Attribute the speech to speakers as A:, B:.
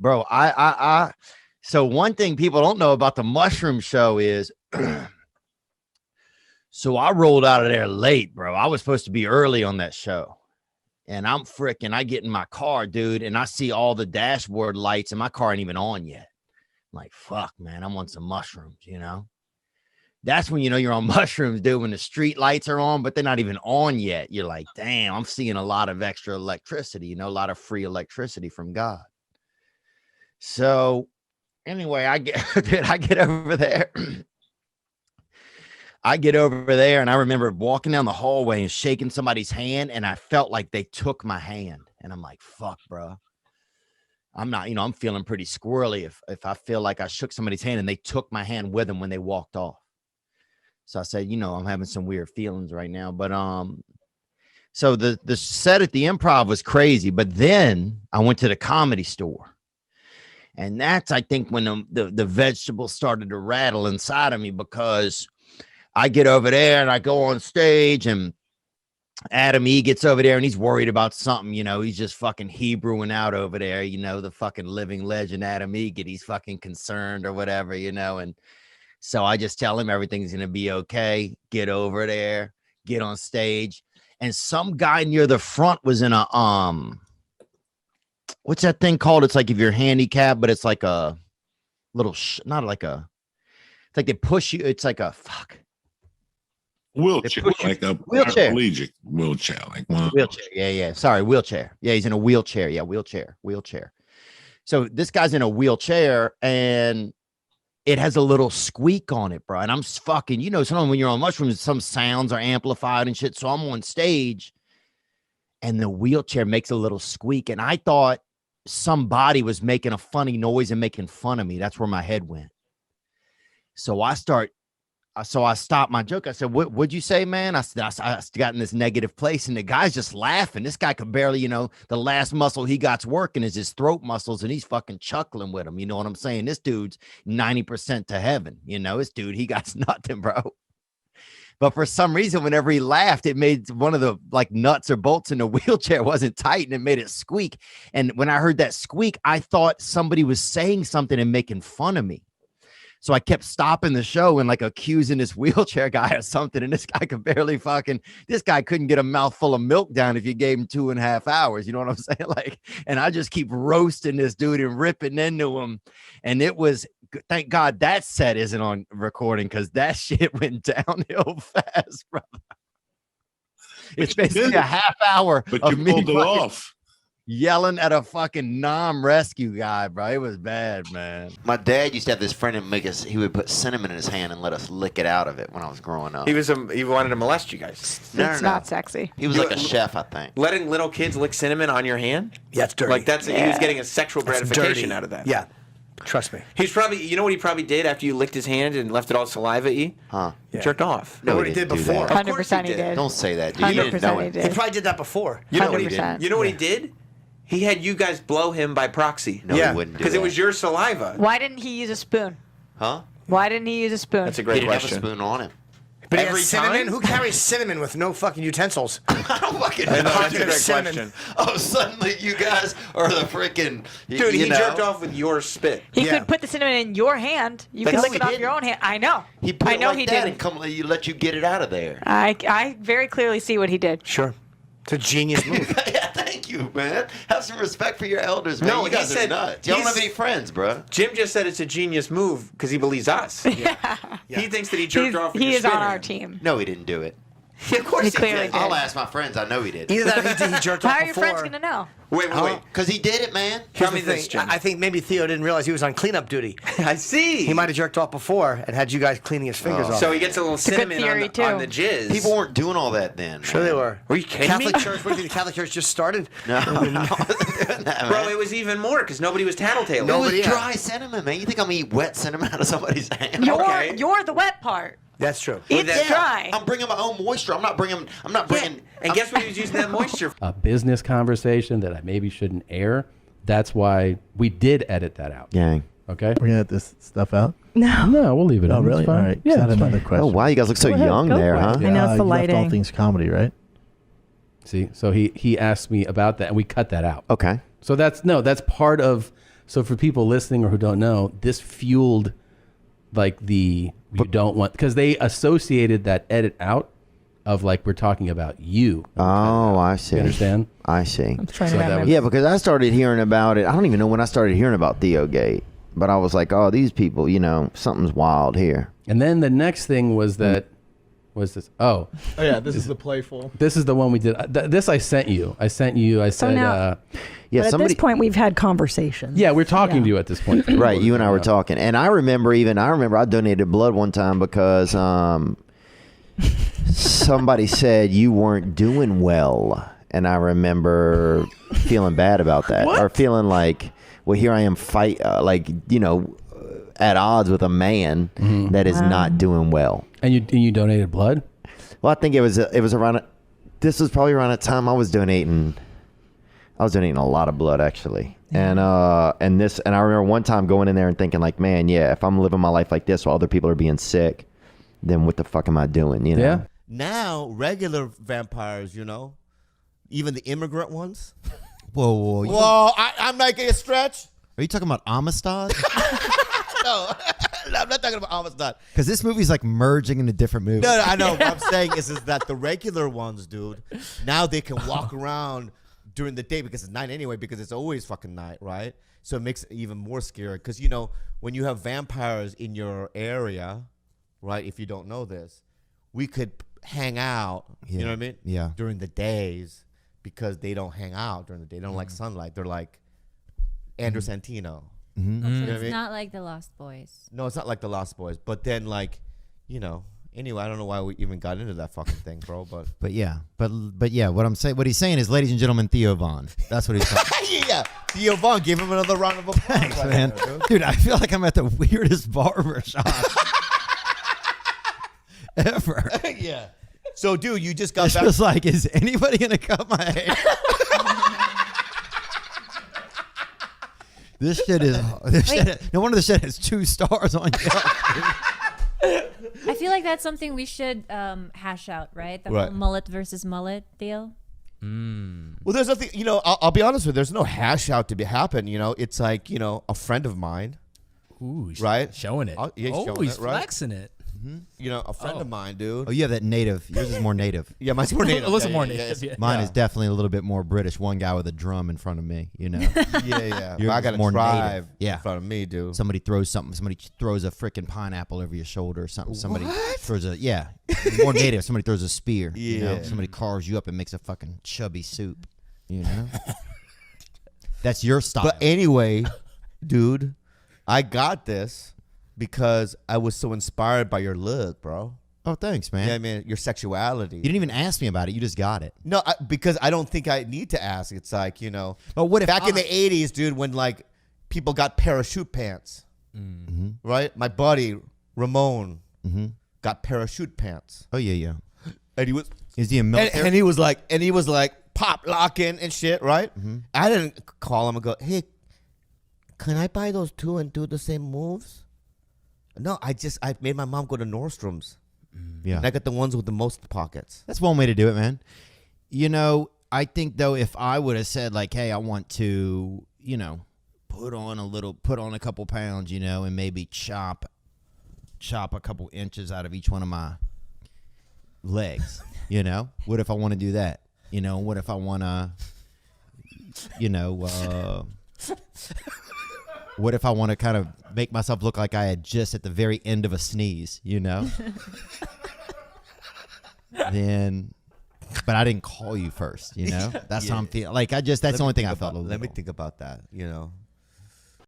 A: bro. So one thing people don't know about the mushroom show is, so I rolled out of there late, bro. I was supposed to be early on that show. And I get in my car, dude, and I see all the dashboard lights and my car ain't even on yet. I'm like, fuck, man, I'm on some mushrooms, you know? That's when you know you're on mushrooms, dude, when the street lights are on, but they're not even on yet. You're like, damn, I'm seeing a lot of extra electricity, you know, a lot of free electricity from God. So anyway, I get over there. I get over there and I remember walking down the hallway and shaking somebody's hand, and I felt like they took my hand. And I'm like, fuck, bro. I'm not, I'm feeling pretty squirrely if I feel like I shook somebody's hand and they took my hand with them when they walked off. So I said, I'm having some weird feelings right now. But so the set at the Improv was crazy. But then I went to the Comedy Store. And that's, I think, when the vegetables started to rattle inside of me, because I get over there and I go on stage, and Adam E gets over there and he's worried about something, he's just fucking Hebrewing out over there, the fucking living legend Adam E, he's fucking concerned or whatever, and so I just tell him everything's going to be okay. Get over there, get on stage. And some guy near the front was in a, what's that thing called? It's like if you're handicapped, but it's like a little, not like a, it's like they push you. It's like a fuck.
B: Wheelchair, like a paraplegic wheelchair, like one.
A: Wheelchair. Yeah. Sorry, wheelchair. Yeah, he's in a wheelchair. Yeah, wheelchair. So this guy's in a wheelchair, and it has a little squeak on it, bro. And I'm fucking, sometimes when you're on mushrooms, some sounds are amplified and shit. So I'm on stage, and the wheelchair makes a little squeak, and I thought somebody was making a funny noise and making fun of me. That's where my head went. So I stopped my joke. I said, what'd you say, man? I got in this negative place, and the guy's just laughing. This guy could barely, the last muscle he got's working is his throat muscles, and he's fucking chuckling with him. You know what I'm saying? This dude's 90% to heaven. This dude, he got nothing, bro. But for some reason, whenever he laughed, it made one of the like nuts or bolts in the wheelchair wasn't tight, and it made it squeak. And when I heard that squeak, I thought somebody was saying something and making fun of me. So I kept stopping the show and like accusing this wheelchair guy or something. And this guy could barely this guy couldn't get a mouthful of milk down if you gave him 2.5 hours. You know what I'm saying? Like, and I just keep roasting this dude and ripping into him. And it was, thank God that set isn't on recording, because that shit went downhill fast, brother. It's basically a half hour of me
B: pulled it off.
A: Yelling at a fucking rescue guy, bro. It was bad, man.
C: My dad used to have this friend and he would put cinnamon in his hand and let us lick it out of it when I was growing up.
D: He wanted to molest you guys.
E: It's not sexy.
C: He was like a chef, I think.
D: Letting little kids lick cinnamon on your hand?
F: Yeah, it's dirty.
D: Like he was getting a sexual gratification out of that.
F: Yeah. Trust me.
D: He's probably, what he probably did after you licked his hand and left it all saliva-y?
C: Huh.
D: Yeah. Jerked off.
F: No, he did before.
E: 100% he did.
C: Don't say that, dude.
E: 100% he did.
F: He probably did that before.
D: You know what he did? You know what he did? He had you guys blow him by proxy.
C: No, he wouldn't do that.
D: Because it was your saliva.
E: Why didn't he use a spoon?
C: Huh?
E: Why didn't he use a spoon?
D: That's a great question.
C: He didn't have a spoon on him.
F: But every cinnamon? Who carries cinnamon with no fucking utensils?
C: I don't fucking know.
D: That's a great question.
C: Oh, suddenly you guys are the freaking...
D: Dude, he jerked off with your spit.
E: He could put the cinnamon in your hand. You could lick it off your own hand. I know.
C: He put it like that and let you get it out of there.
E: I very clearly see what he did.
F: Sure. It's a genius move.
C: Yeah, thank you, man. Have some respect for your elders, man.
D: No,
C: you guys are nuts. You don't have any friends, bro.
D: Jim just said it's a genius move because he believes us. Yeah. He thinks that he jerked off with
E: He
D: your
E: is on
D: spit
E: our
D: hand.
E: team.
C: No, he didn't do it.
D: Of course he
E: clearly
D: did.
E: did.
C: I'll ask my friends. I know he did.
F: Either that or he jerked off before.
E: How are your friends going to know?
D: Wait.
C: Because he did it, man.
D: Tell me this, Jim.
F: I think maybe Theo didn't realize he was on cleanup duty.
D: I see.
F: He might have jerked off before and had you guys cleaning his fingers off.
D: So he gets a little cinnamon
E: theory,
D: on the jizz.
C: People weren't doing all that then.
F: Sure they were.
D: Were you kidding
F: Catholic
D: me?
F: Church? What do you think the Catholic Church just started?
C: No, I wasn't doing that, man.
D: Bro, it was even more because nobody was tattletaling.
C: It was dry cinnamon, man. You think I'm going to eat wet cinnamon out of somebody's hand?
E: You're the wet part.
F: That's true.
E: It's dry.
C: I'm bringing my own moisture. I'm not bringing.
D: And guess what he was using that moisture for?
G: A business conversation that I maybe shouldn't air. That's why we did edit that out.
C: Gang.
G: Okay?
H: We're going to edit this stuff out?
G: No, we'll leave it in.
H: Oh, really?
G: It's fine.
H: All right.
G: Yeah,
H: I had
G: it's
H: another
G: fine.
H: question.
A: Oh, wow. You guys look so young there, huh?
H: Yeah,
E: I know it's the
H: you left
E: lighting.
H: All Things Comedy, right?
G: See, so he asked me about that, and we cut that out.
A: Okay.
G: So that's part of So for people listening or who don't know, this fueled like you don't want, because they associated that edit out of like we're talking about you.
A: Oh, I see.
G: You understand?
A: I see.
E: I'm trying to remember.
A: Yeah, because I started hearing about it. I don't even know when I started hearing about Theogate, but I was like, oh, these people, something's wild here.
G: And then the next thing was that, was this? Oh
I: yeah, this is the playful.
G: This is the one we did. This I sent you. I said,
E: now,
A: yeah,
E: but at this point, we've had conversations.
G: Yeah, we're talking to you at this point.
A: Right, you and I were talking. And I remember I donated blood one time because somebody said you weren't doing well. And I remember feeling bad about that. Or feeling like, well, here I am at odds with a man that is not doing well.
G: And you donated blood?
A: Well, I think it was around. This was probably around the time I was donating. I was donating a lot of blood actually, and I remember one time going in there and thinking like, man, yeah, if I'm living my life like this while other people are being sick, then what the fuck am I doing?
G: Yeah.
J: Now regular vampires, even the immigrant ones.
K: Whoa!
J: Whoa! I'm making a stretch.
K: Are you talking about Amistad?
J: No, I'm not talking about Amistad.
K: Because this movie's like merging into different movies.
J: No, I know. What I'm saying is that the regular ones, dude, now they can walk around during the day because it's night anyway, because it's always fucking night, right? So it makes it even more scary. Because, when you have vampires in your area, right, if you don't know this, we could hang out, you know what I mean?
K: Yeah.
J: During the days, because they don't hang out during the day. They don't like sunlight. They're like Andrew Santino.
K: Mm-hmm.
J: You know
L: So
J: what I
L: it's
J: mean?
L: not like the Lost Boys.
J: No, it's not like the Lost Boys. But then, anyway, I don't know why we even got into that fucking thing, bro.
K: But yeah, what he's saying is, ladies and gentlemen, Theo Von. That's what he's talking.
J: Yeah, Theo Von, give him another round of applause.
K: Thanks, man. Dude, I feel like I'm at the weirdest barber shop ever.
J: Yeah. So, dude, you just got
K: It's
J: back.
K: just like, is anybody gonna cut my hair? This shit is. No wonder the shit has 2 stars on Yelp.
L: I feel like that's something we should hash out, right? The whole mullet versus mullet deal.
J: Well, there's nothing, I'll be honest with you. There's no hash out to happen. It's like, a friend of mine.
I: Ooh,
J: right?
I: Showing it.
J: He's
I: he's
J: right?
I: flexing it.
J: A friend of mine, dude.
K: Oh, you have that native. Yours is more native.
J: Yeah, mine's more native.
I: A little more
J: yeah,
I: native.
J: yeah.
I: Yeah.
K: Mine is definitely a little bit more British. One guy with a drum in front of me,
J: Yeah.
K: Yours
J: I got
K: is
J: a
K: more
J: tribe
K: native. Yeah.
J: in front of me, dude.
K: Somebody throws something. Somebody throws a freaking pineapple over your shoulder or something. Somebody
J: What?
K: throws more native. Somebody throws a spear.
J: Yeah.
K: Somebody carves you up and makes a fucking chubby soup. That's your style.
J: But anyway, dude, I got this because I was so inspired by your look, bro.
K: Oh, thanks, man.
J: Yeah, I mean, your sexuality.
K: You didn't even ask me about it. You just got it.
J: No, because I don't think I need to ask. It's like,
K: But what if
J: back in the 80s, dude, when like people got parachute pants, right? My buddy, Ramon, got parachute pants.
K: Oh, yeah.
J: And he was...
K: Is he a military?
J: And he was like pop locking and shit, right? I didn't call him and go, hey, can I buy those 2 and do the same moves? No, I made my mom go to Nordstrom's.
K: Yeah.
J: And I got the ones with the most pockets.
K: That's one way to do it, man. I think though, if I would have said like, hey, I want to, put on a couple pounds, and maybe chop a couple inches out of each one of my legs, what if I want to do that? What if I want to, what if I want to kind of make myself look like I had just at the very end of a sneeze, Then, but I didn't call you first, That's how I'm feeling. Like, that's the only thing I felt.
J: Let me think about that,